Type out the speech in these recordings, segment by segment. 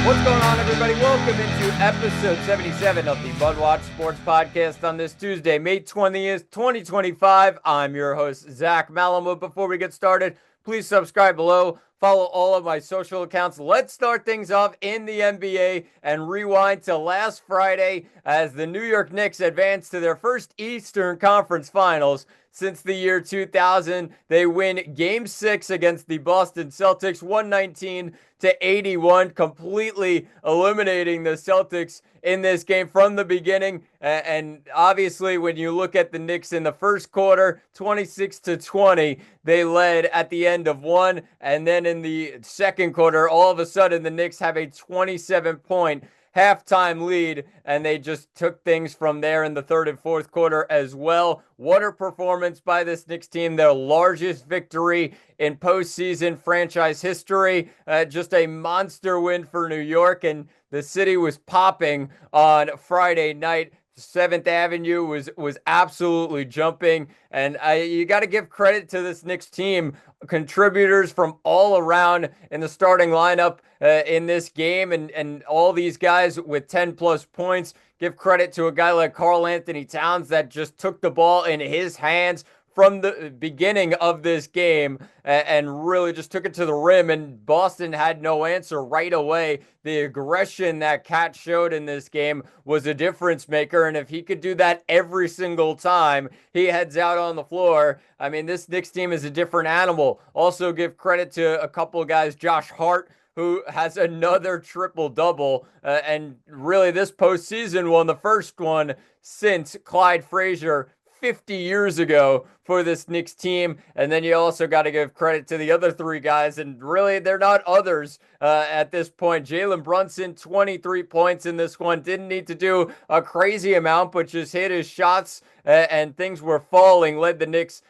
What's going on, everybody? Welcome into episode 77 of the MudWatch Sports Podcast on this Tuesday, May 20th, 2025. I'm your host, Zach Malamud. Before we get started, please subscribe below. Follow all of my social accounts. Let's start things off in the NBA and rewind to last Friday as the New York Knicks advanced to their first Eastern Conference Finals since the year 2000. They win Game 6 against the Boston Celtics, 119-81, completely eliminating the Celtics in this game from the beginning. And obviously, when you look at the Knicks in the first quarter, 26-20, they led at the end of one. And then in the second quarter, all of a sudden, the Knicks have a 27-point halftime lead, and they just took things from there in the third and fourth quarter as well. What a performance by this Knicks team, their largest victory in postseason franchise history. Just a monster win for New York, and the city was popping on Friday night. 7th Avenue was absolutely jumping, and you got to give credit to this Knicks team. Contributors from all around in the starting lineup in this game, and all these guys with 10 plus points. Give credit to a guy like Karl Anthony Towns that just took the ball in his hands from the beginning of this game and really just took it to the rim, and Boston had no answer right away. The aggression that Cat showed in this game was a difference maker, and if he could do that every single time he heads out on the floor, I mean, this Knicks team is a different animal. Also give credit to a couple of guys, Josh Hart, who has another triple-double, and really this postseason won the first one since Clyde Frazier 50 years ago for this Knicks team. And then you also got to give credit to the other three guys, and really they're not others at this point. Jalen Brunson, 23 points in this one. Didn't need to do a crazy amount, but just hit his shots and things were falling. Led the Knicks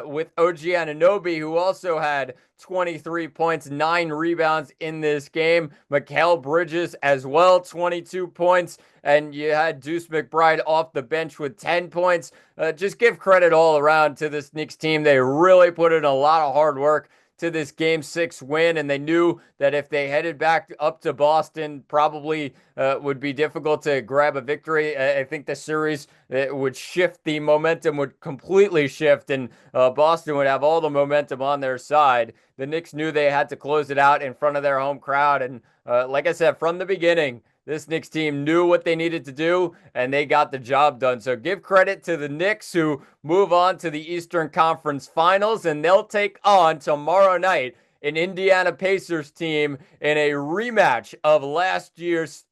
with OG Anunoby, who also had 23 points, 9 rebounds in this game. Mikal Bridges as well, 22 points. And you had Deuce McBride off the bench with 10 points. Just give credit all around to this Knicks team. They really put in a lot of hard work to this Game 6 win, and they knew that if they headed back up to Boston, probably would be difficult to grab a victory. I think the series would shift, the momentum would completely shift, and Boston would have all the momentum on their side. The Knicks knew they had to close it out in front of their home crowd, and like I said, from the beginning, this Knicks team knew what they needed to do, and they got the job done. So give credit to the Knicks, who move on to the Eastern Conference Finals, and they'll take on tomorrow night an Indiana Pacers team in a rematch of last year's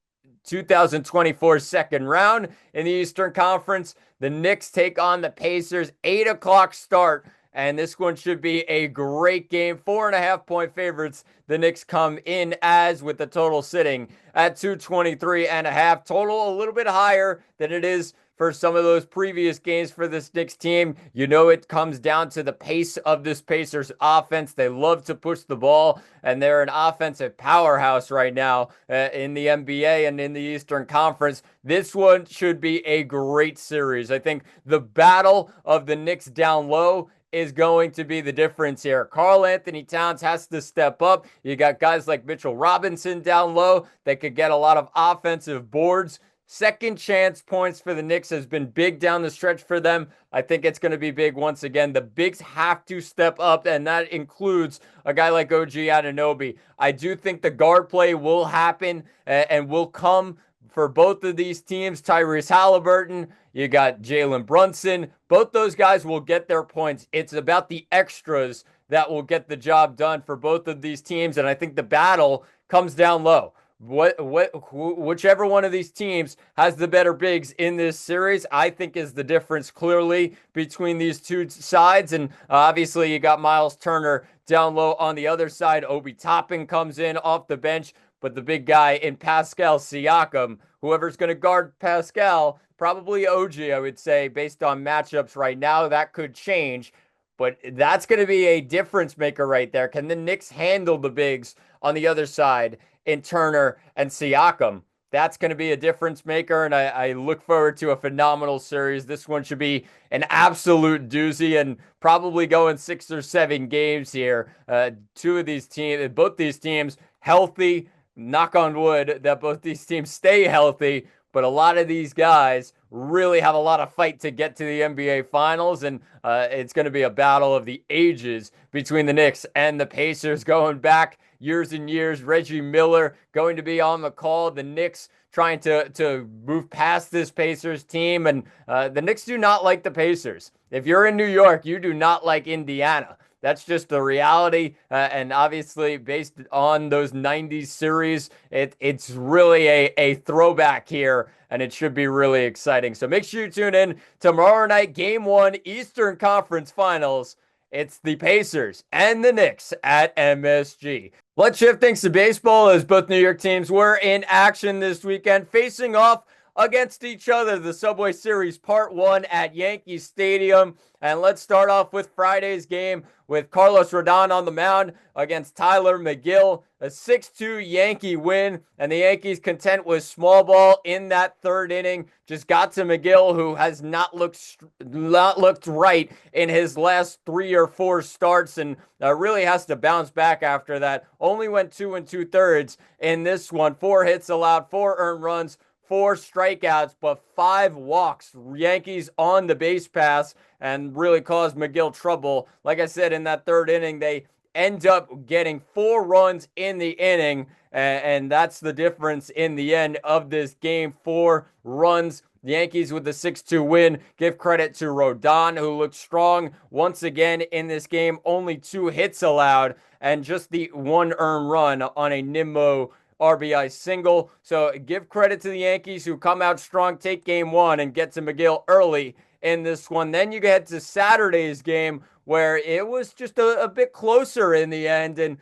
2024 second round in the Eastern Conference. The Knicks take on the Pacers, 8 o'clock start. And this one should be a great game. 4.5-point favorites. The Knicks come in as, with the total sitting at 223.5. Total a little bit higher than it is for some of those previous games for this Knicks team. You know, it comes down to the pace of this Pacers offense. They love to push the ball, and they're an offensive powerhouse right now in the NBA and in the Eastern Conference. This one should be a great series. I think the battle of the Knicks down low is going to be the difference here. Karl Anthony Towns has to step up. You got guys like Mitchell Robinson down low that could get a lot of offensive boards. Second chance points for the Knicks has been big down the stretch for them. I think it's going to be big once again. The bigs have to step up, and that includes a guy like OG Anunoby. I do think the guard play will happen and will come for both of these teams. Tyrese Halliburton, you got Jalen Brunson. Both those guys will get their points. It's about the extras that will get the job done for both of these teams, and I think the battle comes down low. Whichever one of these teams has the better bigs in this series, I think is the difference clearly between these two sides. And obviously you got Miles Turner down low on the other side. Obi Toppin comes in off the bench, but the big guy in Pascal Siakam, whoever's going to guard Pascal, probably OG, I would say, based on matchups right now. That could change, but that's going to be a difference maker right there. Can the Knicks handle the bigs on the other side in Turner and Siakam? That's going to be a difference maker, and I look forward to a phenomenal series. This one should be an absolute doozy and probably going 6 or 7 games here. Both these teams healthy, knock on wood that both these teams stay healthy. But a lot of these guys really have a lot of fight to get to the NBA Finals, and it's going to be a battle of the ages between the Knicks and the Pacers going back years and years. Reggie Miller going to be on the call. The Knicks trying to move past this Pacers team, and the Knicks do not like the Pacers. If you're in New York, you do not like Indiana. That's just the reality, and obviously based on those 90s series, it's really a throwback here, and it should be really exciting. So make sure you tune in tomorrow night, Game 1, Eastern Conference Finals. It's the Pacers and the Knicks at MSG. Let's shift things to baseball as both New York teams were in action this weekend, facing off against each other. The Subway Series Part 1 at Yankee Stadium. And let's start off with Friday's game with Carlos Rodon on the mound against Tyler McGill. A 6-2 Yankee win, and the Yankees content with small ball in that third inning. Just got to McGill, who has not looked right in his last 3 or 4 starts, and really has to bounce back after that. Only went 2 2/3 in this one. 4 hits allowed, 4 earned runs, 4 strikeouts, but 5 walks. Yankees on the base pass and really caused McGill trouble. Like I said, in that third inning, they end up getting 4 runs in the inning, and that's the difference in the end of this game. 4 runs. The Yankees with the 6-2 win. Give credit to Rodon, who looked strong once again in this game. Only 2 hits allowed and just the 1 earned run on a Nimmo RBI single. So give credit to the Yankees, who come out strong, take game 1, and get to McGill early in this one. Then you get to Saturday's game, where it was just a bit closer in the end. And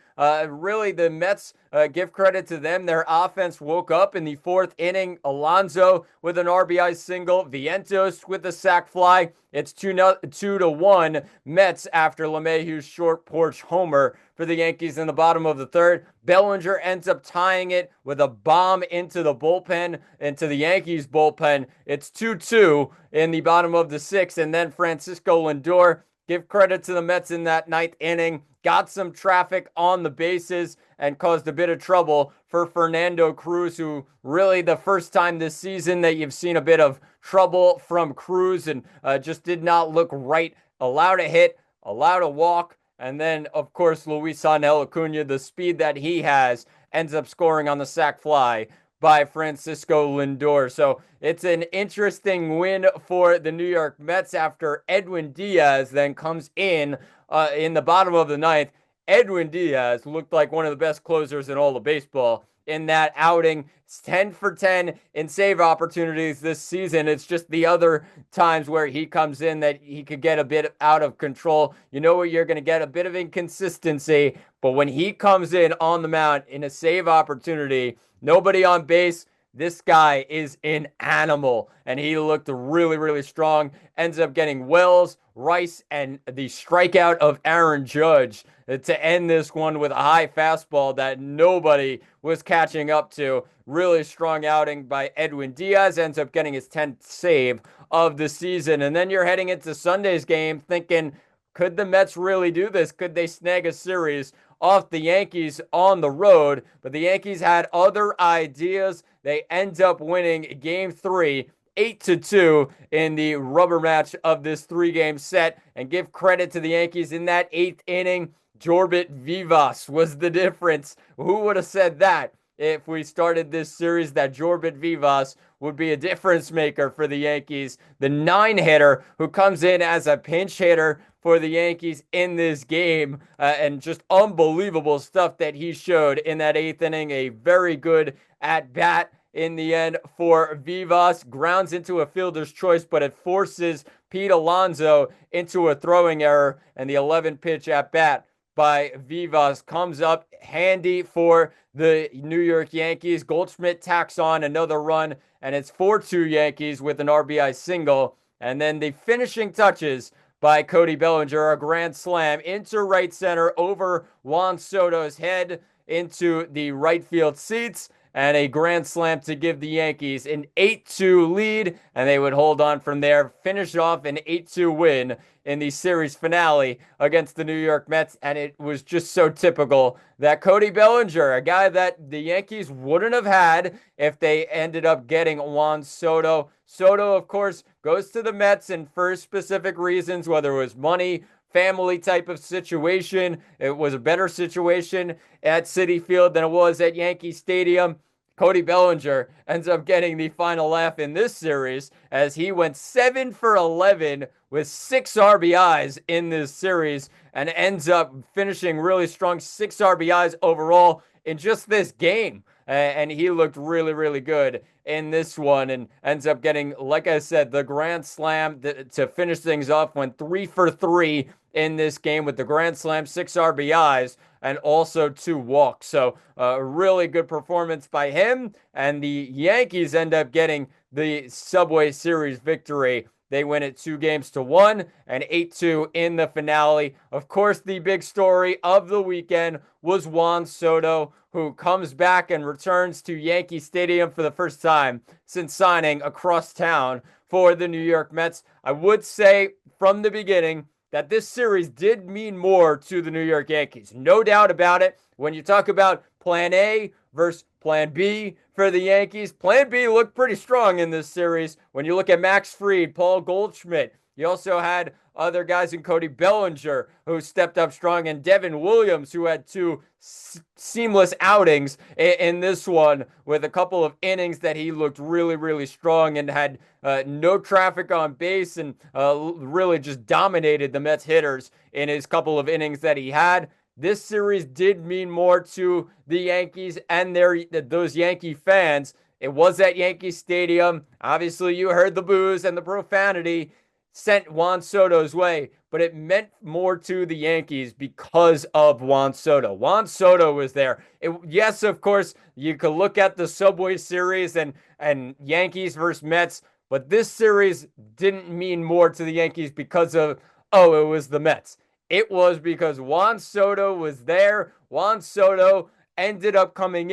really, the Mets, give credit to them. Their offense woke up in the 4th inning. Alonso with an RBI single. Vientos with a sac fly. It's 2-1 Mets after LeMahieu's short porch homer for the Yankees in the bottom of the 3rd. Bellinger ends up tying it with a bomb into the bullpen, into the Yankees bullpen. It's 2-2 in the bottom of the 6th. And then Francisco Lindor, give credit to the Mets in that 9th inning. Got some traffic on the bases and caused a bit of trouble for Fernando Cruz, who really the first time this season that you've seen a bit of trouble from Cruz, and just did not look right. Allowed a hit, allowed a walk, and then, of course, Luisangel Acuna, the speed that he has, ends up scoring on the sac fly by Francisco Lindor. So it's an interesting win for the New York Mets after Edwin Diaz then comes in the bottom of the 9th. Edwin Diaz looked like one of the best closers in all of baseball in that outing. It's 10 for 10 in save opportunities this season. It's just the other times where he comes in that he could get a bit out of control. You know what, you're going to get a bit of inconsistency, but when he comes in on the mound in a save opportunity, nobody on base, this guy is an animal, and he looked really, really strong. Ends up getting Wells, Rice, and the strikeout of Aaron Judge to end this one with a high fastball that nobody was catching up to. Really strong outing by Edwin Diaz. Ends up getting his 10th save of the season. And then you're heading into Sunday's game thinking, could the Mets really do this? Could they snag a series off the Yankees on the road? But the Yankees had other ideas. They end up winning game 3, 8-2 in the rubber match of this 3-game set. And give credit to the Yankees in that 8th inning. Jorbit Vivas was the difference. Who would have said that if we started this series, that Jorbit Vivas would be a difference maker for the Yankees? The 9-hitter who comes in as a pinch hitter for the Yankees in this game, and just unbelievable stuff that he showed in that 8th inning. A very good at-bat in the end for Vivas. Grounds into a fielder's choice, but it forces Pete Alonso into a throwing error, and the 11-pitch at-bat by Vivas comes up handy for the New York Yankees. Goldschmidt tacks on another run, and it's 4-2 Yankees with an RBI single. And then the finishing touches by Cody Bellinger, a grand slam into right center over Juan Soto's head into the right field seats. and a grand slam to give the Yankees an 8-2 lead, and they would hold on from there, finish off an 8-2 win in the series finale against the New York Mets. And it was just so typical that Cody Bellinger, a guy that the Yankees wouldn't have had if they ended up getting Juan Soto. Soto, of course, goes to the Mets, and for specific reasons, whether it was money, family type of situation. It was a better situation at Citi Field than it was at Yankee Stadium. Cody Bellinger ends up getting the final laugh in this series as he went 7 for 11 with 6 RBIs in this series and ends up finishing really strong, 6 RBIs overall in just this game. And he looked really, really good in this one and ends up getting, like I said, the grand slam to finish things off. Went 3 for 3 in this game with the grand slam, 6 RBIs, and also 2 walks. So a really good performance by him. And the Yankees end up getting the Subway Series victory. They win it 2-1 and 8-2 in the finale. Of course, the big story of the weekend was Juan Soto, who comes back and returns to Yankee Stadium for the first time since signing across town for the New York Mets. I would say from the beginning that this series did mean more to the New York Yankees. No doubt about it. When you talk about plan A versus plan B for the Yankees, plan B looked pretty strong in this series. When you look at Max Fried, Paul Goldschmidt, you also had other guys in Cody Bellinger who stepped up strong, and Devin Williams, who had 2 seamless outings in this one with a couple of innings that he looked really, really strong and had no traffic on base and really just dominated the Mets hitters in his couple of innings that he had. This series did mean more to the Yankees and those Yankee fans. It was at Yankee Stadium. Obviously, you heard the boos and the profanity sent Juan Soto's way, but it meant more to the Yankees because of Juan Soto. Juan Soto was there. Yes, of course, you could look at the Subway Series and Yankees versus Mets, but this series didn't mean more to the Yankees because of, it was the Mets. It was because Juan Soto was there. Juan Soto ended up coming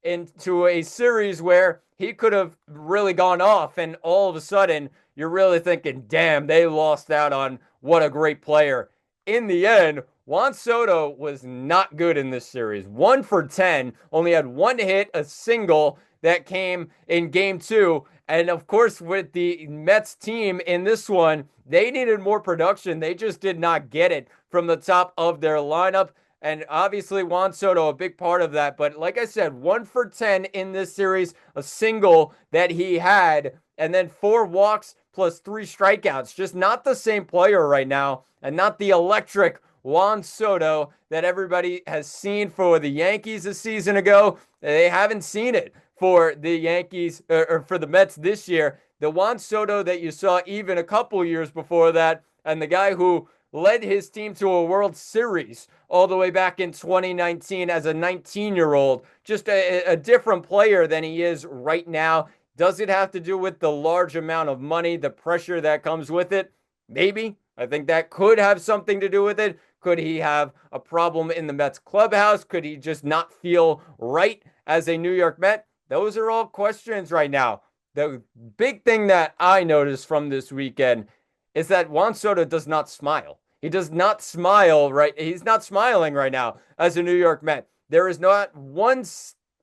into a series where he could have really gone off, and all of a sudden, you're really thinking, damn, they lost out on what a great player. In the end, Juan Soto was not good in this series. 1 for 10, only had 1 hit, a single that came in game 2. And of course, with the Mets team in this one, they needed more production. They just did not get it from the top of their lineup. And obviously, Juan Soto, a big part of that. But like I said, 1 for 10 in this series, a single that he had, and then 4 walks plus 3 strikeouts. Just not the same player right now, and not the electric Juan Soto that everybody has seen for the Yankees a season ago. They haven't seen it for the Yankees or for the Mets this year. The Juan Soto that you saw even a couple years before that, and the guy who led his team to a World Series all the way back in 2019 as a 19-year-old. Just a different player than he is right now. Does it have to do with the large amount of money, the pressure that comes with it? Maybe. I think that could have something to do with it. Could he have a problem in the Mets clubhouse? Could he just not feel right as a New York Met? Those are all questions right now. The big thing that I noticed from this weekend is that Juan Soto does not smile. He does not smile, right? He's not smiling right now as a New York Met. There is not one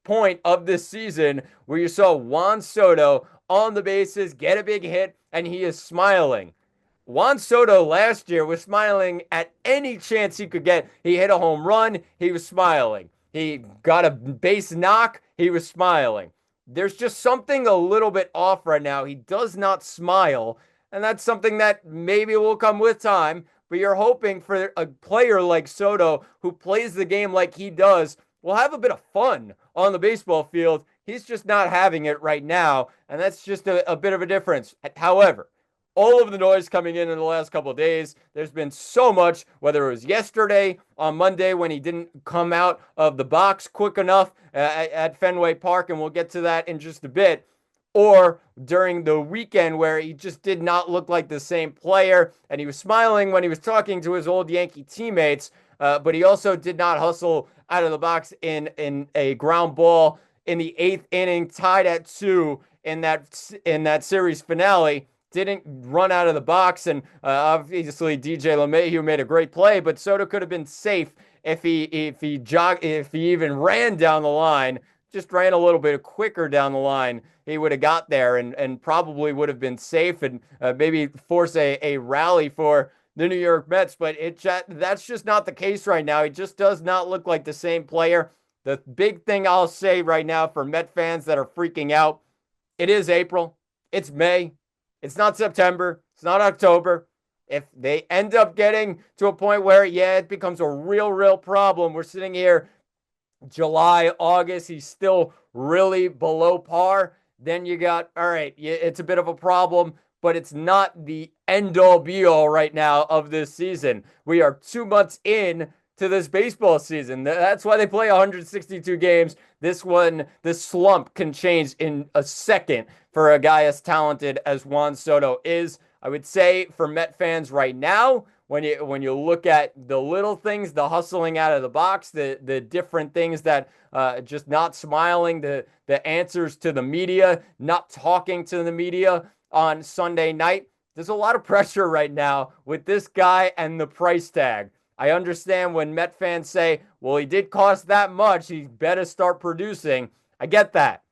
point of this season where you saw Juan Soto on the bases, get a big hit, and he is smiling. Juan Soto last year was smiling at any chance he could get. He hit a home run, he was smiling. He got a base knock, he was smiling. There's just something a little bit off right now. He does not smile, and that's something that maybe will come with time, but you're hoping for a player like Soto who plays the game like he does will have a bit of fun on the baseball field. He's just not having it right now, and that's just a bit of a difference. However, all of the noise coming in the last couple of days, there's been so much, whether it was yesterday on Monday when he didn't come out of the box quick enough at Fenway Park, and we'll get to that in just a bit, or during the weekend where he just did not look like the same player, and he was smiling when he was talking to his old Yankee teammates, but he also did not hustle out of the box in a ground ball in the 8th inning, tied at 2 in that series finale. Didn't run out of the box, and obviously DJ LeMahieu made a great play, but Soto could have been safe if he even ran down the line, just ran a little bit quicker down the line. He would have got there and probably would have been safe and maybe force a rally for the New York Mets. But that's just not the case right now. He just does not look like the same player. The big thing I'll say right now for Met fans that are freaking out, it is April. It's May. It's not September. It's not October. If they end up getting to a point where, yeah, it becomes a real problem, we're sitting here July, August, he's still really below par, then you got, all right, it's a bit of a problem, but it's not the end-all be-all right now of this season. We are 2 months in to this baseball season. That's why they play 162 games. This slump can change in a second for a guy as talented as Juan Soto is. I would say for Met fans right now, when you look at the little things, the hustling out of the box, the different things that just not smiling, the answers to the media, not talking to the media on Sunday night, there's a lot of pressure right now with this guy and the price tag. I understand when Met fans say, well, he did cost that much, he better start producing. I get that.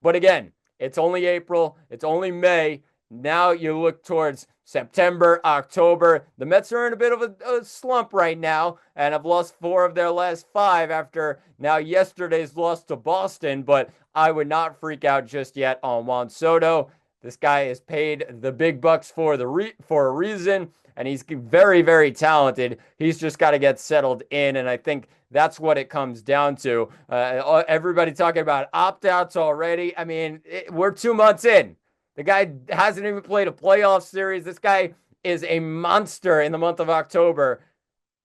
But again, it's only April, it's only May. Now you look towards September, October. The Mets are in a bit of a slump right now and have lost 4 of their last 5 after now yesterday's loss to Boston. But I would not freak out just yet on Juan Soto. This guy is paid the big bucks for a reason, and he's very talented. He's just got to get settled in, and I think that's what it comes down to. Everybody talking about opt-outs already. I mean, we're 2 months in. The guy hasn't even played a playoff series. This guy is a monster in the month of October,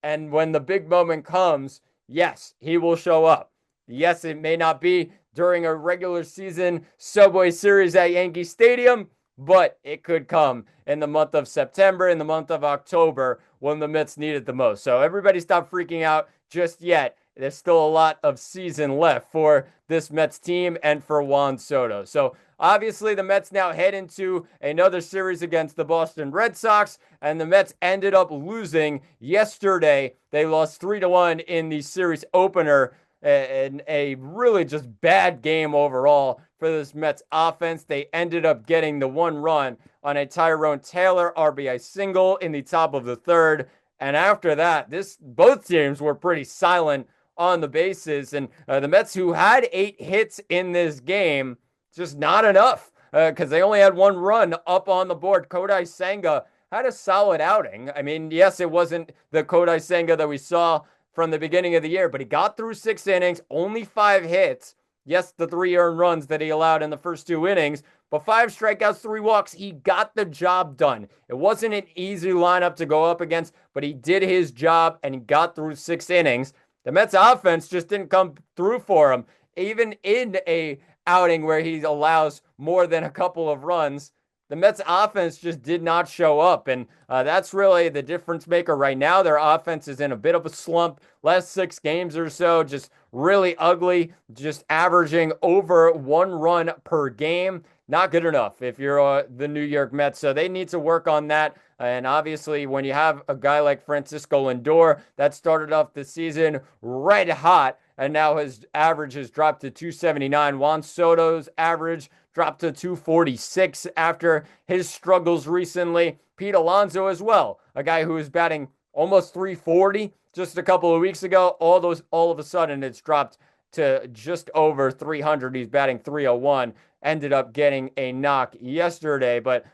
and when the big moment comes, yes, he will show up. Yes, it may not be during a regular season Subway Series at Yankee Stadium, but it could come in the month of September, in the month of October, when the Mets need it the most. So everybody stop freaking out just yet. There's still a lot of season left for this Mets team and for Juan Soto. So obviously the Mets now head into another series against the Boston Red Sox, and the Mets ended up losing yesterday. They lost 3-1 in the series opener, and a really just bad game overall for this Mets offense. They ended up getting the 1 run on a Tyrone Taylor RBI single in the top of the 3rd. And after that, both teams were pretty silent on the bases. And the Mets, who had 8 hits in this game, just not enough because they only had 1 run up on the board. Kodai Senga had a solid outing. I mean, yes, it wasn't the Kodai Senga that we saw from the beginning of the year, but he got through 6 innings, only 5 hits. Yes, the 3 earned runs that he allowed in the first 2 innings, but 5 strikeouts, 3 walks. He got the job done. It wasn't an easy lineup to go up against, but he did his job and he got through 6 innings. The Mets offense just didn't come through for him. Even in a outing where he allows more than a couple of runs, the Mets offense just did not show up, and that's really the difference maker right now. Their offense is in a bit of a slump. Last 6 games or so, just really ugly, just averaging over 1 run per game. Not good enough if you're the New York Mets, so they need to work on that. And obviously, when you have a guy like Francisco Lindor that started off the season red hot, and now his average has dropped to 279. Juan Soto's average dropped to 246 after his struggles recently. Pete Alonso as well, a guy who was batting almost 340 just a couple of weeks ago. All of a sudden, it's dropped to just over 300. He's batting 301. Ended up getting a knock yesterday, but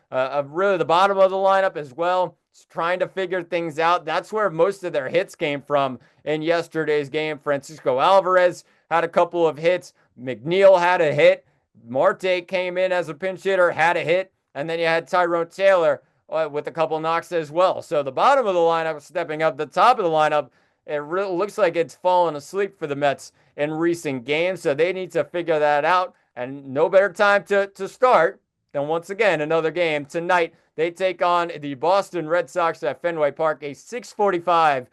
really the bottom of the lineup as well, trying to figure things out. That's where most of their hits came from in yesterday's game. Francisco Alvarez had a couple of hits. McNeil had a hit. Marte came in as a pinch hitter, had a hit. And then you had Tyrone Taylor with a couple knocks as well. So the bottom of the lineup stepping up. The top of the lineup, it really looks like it's fallen asleep for the Mets in recent games. So they need to figure that out. And no better time to start than once again another game tonight. They take on the Boston Red Sox at Fenway Park, a 6:45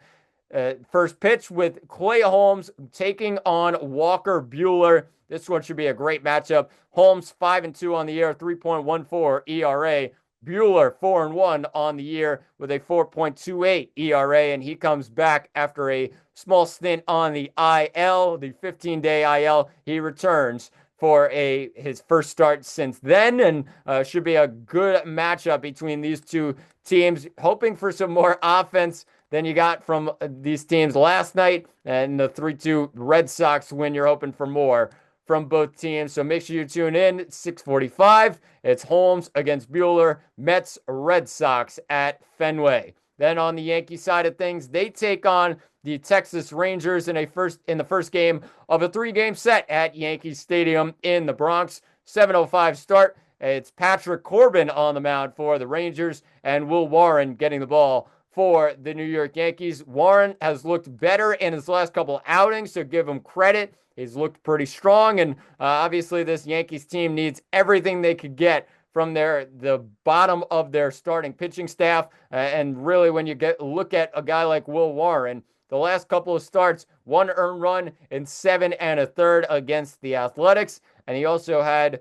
first pitch with Clay Holmes taking on Walker Buehler. This one should be a great matchup. Holmes 5-2 on the year, 3.14 ERA. Buehler 4-1 on the year with a 4.28 ERA, and he comes back after a small stint on the IL, the 15-day IL. He returns for his first start since then, and should be a good matchup between these two teams. Hoping for some more offense than you got from these teams last night, and the 3-2 Red Sox win. You're hoping for more from both teams. So make sure you tune in. 6:45. It's Holmes against Buehler. Mets, Red Sox at Fenway. Then on the Yankee side of things, they take on the Texas Rangers in the first game of a 3-game set at Yankee Stadium in the Bronx. 7:05 start. It's Patrick Corbin on the mound for the Rangers, and Will Warren getting the ball for the New York Yankees. Warren has looked better in his last couple outings, so give him credit. He's looked pretty strong, and obviously this Yankees team needs everything they could get from the bottom of their starting pitching staff. And really, when you look at a guy like Will Warren, the last couple of starts, 1 earned run in 7 1/3 against the Athletics, and he also had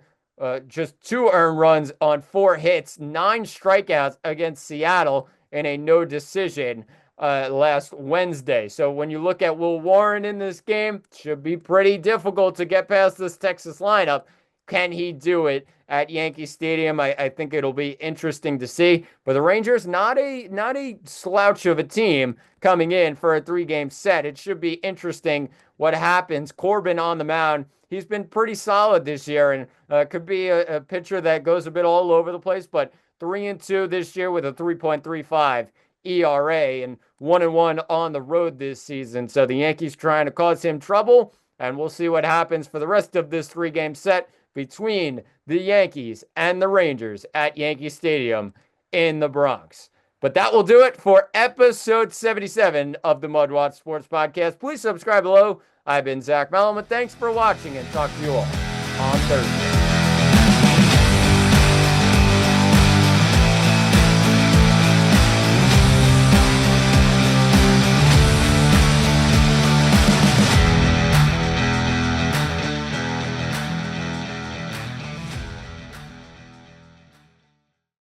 just 2 earned runs on 4 hits, 9 strikeouts against Seattle in a no decision last Wednesday. So when you look at Will Warren in this game, it should be pretty difficult to get past this Texas lineup. Can he do it at Yankee Stadium? I think it'll be interesting to see. But the Rangers, not a slouch of a team coming in for a 3-game set. It should be interesting what happens. Corbin on the mound. He's been pretty solid this year, and could be a pitcher that goes a bit all over the place, but 3-2 this year with a 3.35 ERA and 1-1 on the road this season. So the Yankees trying to cause him trouble, and we'll see what happens for the rest of this 3-game set between the Yankees and the Rangers at Yankee Stadium in the Bronx. But that will do it for episode 77 of the MudWatch Sports Podcast. Please subscribe below. I've been Zach Mellon. Thanks for watching, and talk to you all on Thursday.